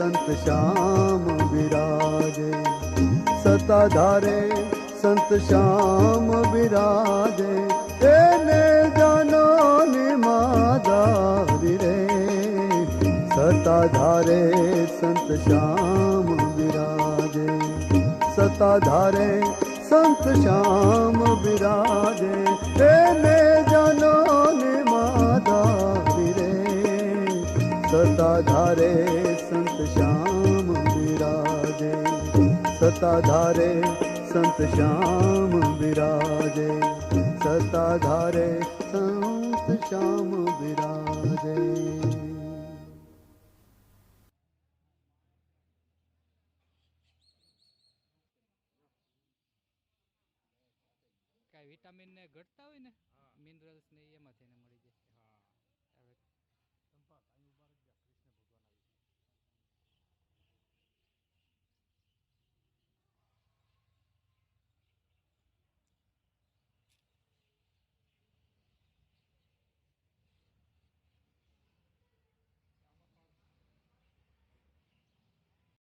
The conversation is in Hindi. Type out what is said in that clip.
संत श्याम विराजे। सताधारे संत श्याम विराजे, तेने जानो निमादारी रे। सताधारे संत श्याम विराजे, सताधारे संत श्याम विराजे, तेने जानो निमादारी रे। सताधारे संत श्याम विराजे, सताधारे संत श्याम विराजे, सताधारे संत श्याम विराजे। કાંઈ વિટામિન ને ઘટતા હોય ને મિનરલ્સ ને એમાં થઈને મળી